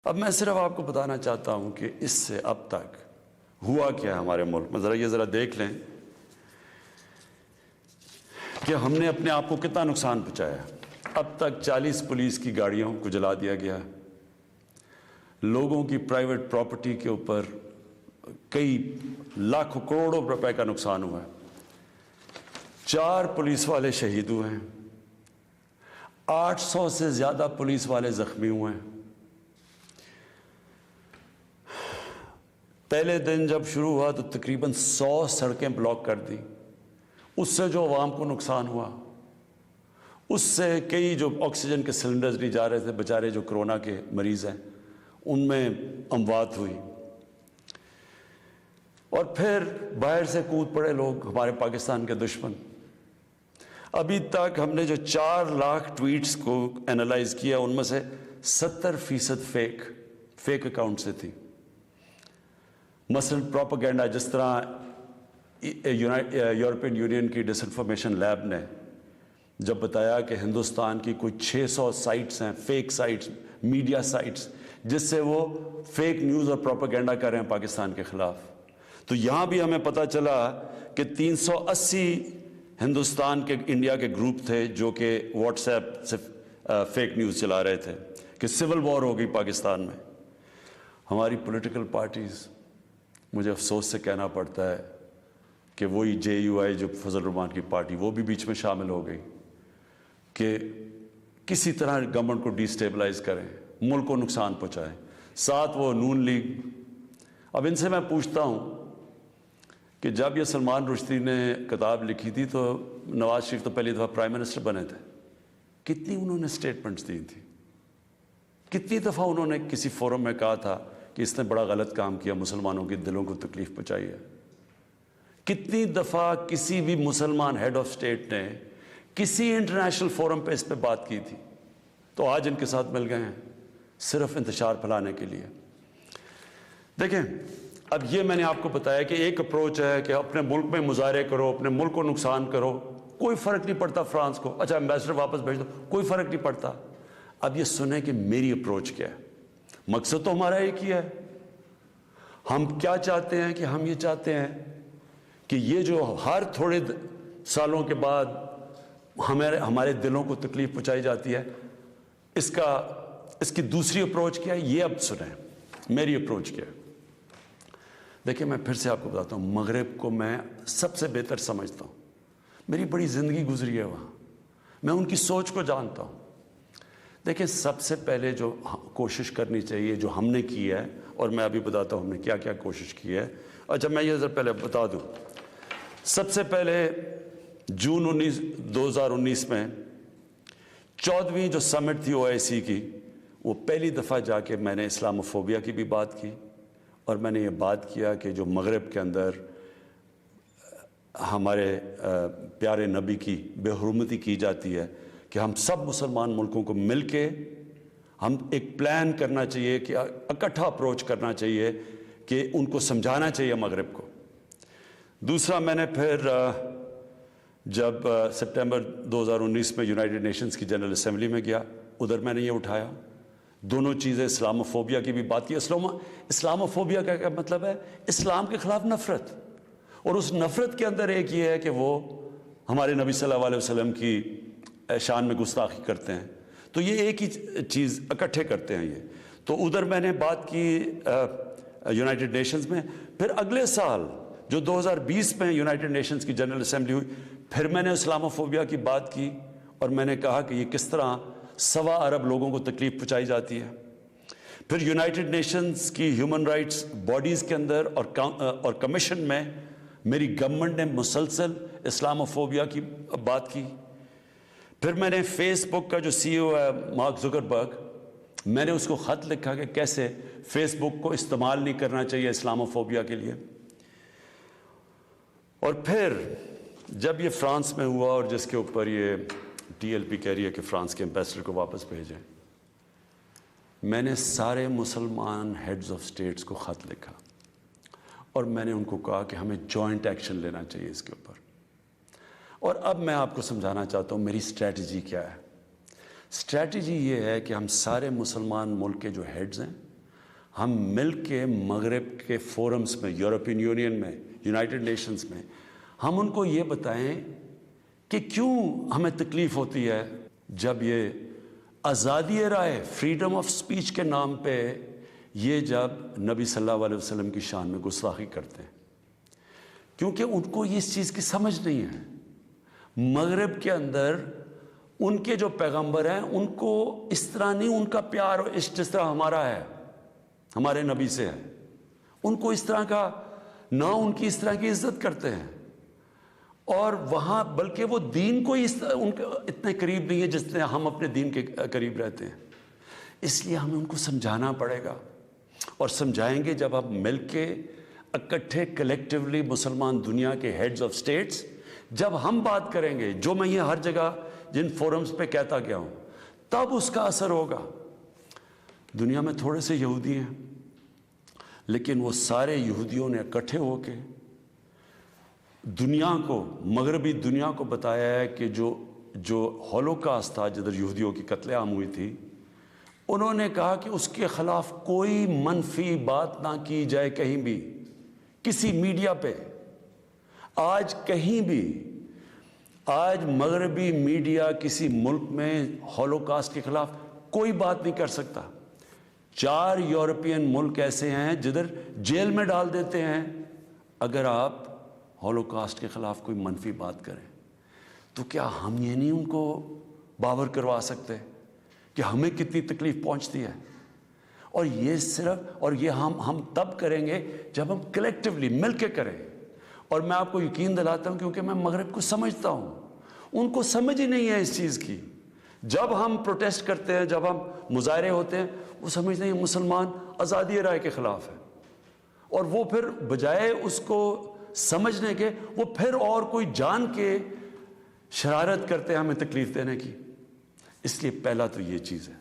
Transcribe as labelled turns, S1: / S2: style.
S1: اب میں صرف آپ کو بتانا چاہتا ہوں کہ اس سے اب تک ہوا کیا ہے ہمارے ملک میں. ذرا دیکھ لیں کہ ہم نے اپنے آپ کو کتنا نقصان پہنچایا. اب تک 40 پولیس کی گاڑیوں کو جلا دیا گیا, لوگوں کی پرائیویٹ پراپرٹی کے اوپر کئی لاکھوں کروڑوں روپے کا نقصان ہوا ہے, 4 پولیس والے شہید ہوئے ہیں, 800 سے زیادہ پولیس والے زخمی ہوئے ہیں. پہلے دن جب شروع ہوا تو تقریباً 100 سڑکیں بلاک کر دی. اس سے جو عوام کو نقصان ہوا, اس سے کئی جو آکسیجن کے سلنڈرز نہیں جا رہے تھے, بیچارے جو کرونا کے مریض ہیں, ان میں اموات ہوئی. اور پھر باہر سے کود پڑے لوگ, ہمارے پاکستان کے دشمن. ابھی تک ہم نے جو 4 لاکھ ٹویٹس کو اینالائز کیا, ان میں سے 70% فیک اکاؤنٹ سے تھی. مثلا پروپیگنڈا, جس طرح یورپین یونین کی ڈس انفارمیشن لیب نے جب بتایا کہ ہندوستان کی کوئی 600 سائٹس ہیں, فیک سائٹس, میڈیا سائٹس, جس سے وہ فیک نیوز اور پروپیگنڈا کر رہے ہیں پاکستان کے خلاف. تو یہاں بھی ہمیں پتہ چلا کہ 380 ہندوستان کے انڈیا کے گروپ تھے جو کہ واٹس ایپ سے فیک نیوز چلا رہے تھے کہ سول وار ہو گئی پاکستان میں. ہماری پولیٹیکل پارٹیز, مجھے افسوس سے کہنا پڑتا ہے کہ وہی JUI جو فضل الرحمان کی پارٹی, وہ بھی بیچ میں شامل ہو گئی کہ کسی طرح گورنمنٹ کو ڈی سٹیبلائز کریں, ملک کو نقصان پہنچائیں. ساتھ وہ نون لیگ. اب ان سے میں پوچھتا ہوں کہ جب یہ سلمان رشدی نے کتاب لکھی تھی تو نواز شریف تو پہلی دفعہ پرائم منسٹر بنے تھے, کتنی انہوں نے سٹیٹمنٹس دی تھی, کتنی دفعہ انہوں نے کسی فورم میں کہا تھا کہ اس نے بڑا غلط کام کیا, مسلمانوں کے دلوں کو تکلیف پہنچائی ہے. کتنی دفعہ کسی بھی مسلمان ہیڈ آف اسٹیٹ نے کسی انٹرنیشنل فورم پہ اس پہ بات کی تھی, تو آج ان کے ساتھ مل گئے ہیں صرف انتشار پھیلانے کے لیے. دیکھیں, اب یہ میں نے آپ کو بتایا کہ ایک اپروچ ہے کہ اپنے ملک میں مظاہرے کرو, اپنے ملک کو نقصان کرو, کوئی فرق نہیں پڑتا فرانس کو, اچھا ایمبیسڈر واپس بھیج دو, کوئی فرق نہیں پڑتا. اب یہ سنیں کہ میری اپروچ کیا ہے. مقصد تو ہمارا ایک ہی ہے. ہم کیا چاہتے ہیں کہ ہم یہ چاہتے ہیں کہ یہ جو ہر تھوڑے سالوں کے بعد ہمارے دلوں کو تکلیف پہنچائی جاتی ہے, اس کی دوسری اپروچ کیا ہے, یہ اب سنیں میری اپروچ کیا ہے. دیکھیں, میں پھر سے آپ کو بتاتا ہوں, مغرب کو میں سب سے بہتر سمجھتا ہوں, میری بڑی زندگی گزری ہے وہاں, میں ان کی سوچ کو جانتا ہوں. دیکھیں, سب سے پہلے جو کوشش کرنی چاہیے, جو ہم نے کی ہے, اور میں ابھی بتاتا ہوں ہم نے کیا کیا کوشش کی ہے. اچھا, میں یہ پہلے بتا دوں, سب سے پہلے جون 2019 میں 14ویں جو سمٹ تھی OIC کی, وہ پہلی دفعہ جا کے میں نے اسلاموفوبیا کی بھی بات کی, اور میں نے یہ بات کیا کہ جو مغرب کے اندر ہمارے پیارے نبی کی بے حرمتی کی جاتی ہے, کہ ہم سب مسلمان ملکوں کو مل کے ہم ایک پلان کرنا چاہیے, کہ اکٹھا اپروچ کرنا چاہیے, کہ ان کو سمجھانا چاہیے مغرب کو. دوسرا, میں نے پھر جب سپٹمبر 2019 میں یونائٹڈ نیشنز کی جنرل اسمبلی میں گیا, ادھر میں نے یہ اٹھایا, دونوں چیزیں, اسلاموفوبیا کی بھی بات کی. اسلاموفوبیا کا کیا مطلب ہے؟ اسلام کے خلاف نفرت, اور اس نفرت کے اندر ایک یہ ہے کہ وہ ہمارے نبی صلی اللہ علیہ وسلم کی شان میں گستاخی کرتے ہیں. تو یہ ایک ہی چیز اکٹھے کرتے ہیں یہ. تو ادھر میں نے بات کی یونائٹڈ نیشنز میں. پھر اگلے سال جو 2020 میں یونائٹڈ نیشنز کی جنرل اسمبلی ہوئی, پھر میں نے اسلاموفوبیا کی بات کی, اور میں نے کہا کہ یہ کس طرح 1.25 ارب لوگوں کو تکلیف پہنچائی جاتی ہے. پھر یونائٹڈ نیشنز کی ہیومن رائٹس باڈیز کے اندر اور کمیشن میں میری گورنمنٹ نے مسلسل اسلاموفوبیا کی بات کی. پھر میں نے فیس بک کا جو CEO ہے مارک زکربرگ, میں نے اس کو خط لکھا کہ کیسے فیس بک کو استعمال نہیں کرنا چاہیے اسلاموفوبیا کے لیے. اور پھر جب یہ فرانس میں ہوا, اور جس کے اوپر یہ TLP کہہ رہی ہے کہ فرانس کے ایمبیسڈر کو واپس بھیجیں, میں نے سارے مسلمان ہیڈز آف اسٹیٹس کو خط لکھا, اور میں نے ان کو کہا کہ ہمیں جوائنٹ ایکشن لینا چاہیے اس کے اوپر. اور اب میں آپ کو سمجھانا چاہتا ہوں میری اسٹریٹجی کیا ہے. اسٹریٹجی یہ ہے کہ ہم سارے مسلمان ملک کے جو ہیڈز ہیں ہم مل کے مغرب کے فورمز میں، یورپین یونین میں، یونائٹڈ نیشنز میں، ہم ان کو یہ بتائیں کہ کیوں ہمیں تکلیف ہوتی ہے جب یہ آزادی رائے، فریڈم آف سپیچ کے نام پہ یہ جب نبی صلی اللہ علیہ وسلم کی شان میں گستاخی کرتے ہیں، کیونکہ ان کو اس چیز کی سمجھ نہیں ہے۔ مغرب کے اندر ان کے جو پیغمبر ہیں ان کو اس طرح نہیں، ان کا پیار اور عشق جس طرح ہمارا ہے، ہمارے نبی سے ہے، ان کو اس طرح کا نہ، ان کی اس طرح کی عزت کرتے ہیں، اور وہاں بلکہ وہ دین کو ان کے اتنے قریب نہیں ہے جس طرح ہم اپنے دین کے قریب رہتے ہیں۔ اس لیے ہمیں ان کو سمجھانا پڑے گا، اور سمجھائیں گے جب ہم مل کے اکٹھے کلیکٹیولی مسلمان دنیا کے ہیڈز آف سٹیٹس جب ہم بات کریں گے، جو میں یہ ہر جگہ جن فورمز پہ کہتا گیا ہوں، تب اس کا اثر ہوگا۔ دنیا میں تھوڑے سے یہودی ہیں، لیکن وہ سارے یہودیوں نے اکٹھے ہو کے دنیا کو، مغربی دنیا کو بتایا ہے کہ جو ہولوکاسٹ تھا، جدھر یہودیوں کی قتل عام ہوئی تھی، انہوں نے کہا کہ اس کے خلاف کوئی منفی بات نہ کی جائے کہیں بھی، کسی میڈیا پہ۔ آج کہیں بھی، آج مغربی میڈیا کسی ملک میں ہولوکاسٹ کے خلاف کوئی بات نہیں کر سکتا۔ 4 یورپین ملک ایسے ہیں جدھر جیل میں ڈال دیتے ہیں اگر آپ ہولوکاسٹ کے خلاف کوئی منفی بات کریں۔ تو کیا ہم یہ نہیں ان کو باور کروا سکتے کہ ہمیں کتنی تکلیف پہنچتی ہے؟ اور یہ صرف، اور یہ ہم تب کریں گے جب ہم کلیکٹیولی مل کے کریں۔ اور میں آپ کو یقین دلاتا ہوں، کیونکہ میں مغرب کو سمجھتا ہوں، ان کو سمجھ ہی نہیں ہے اس چیز کی۔ جب ہم پروٹیسٹ کرتے ہیں، جب ہم مظاہرے ہوتے ہیں، وہ سمجھتے ہیں مسلمان آزادی رائے کے خلاف ہے، اور وہ پھر بجائے اس کو سمجھنے کے، وہ پھر اور کوئی جان کے شرارت کرتے ہیں ہمیں تکلیف دینے کی۔ اس لیے پہلا تو یہ چیز ہے۔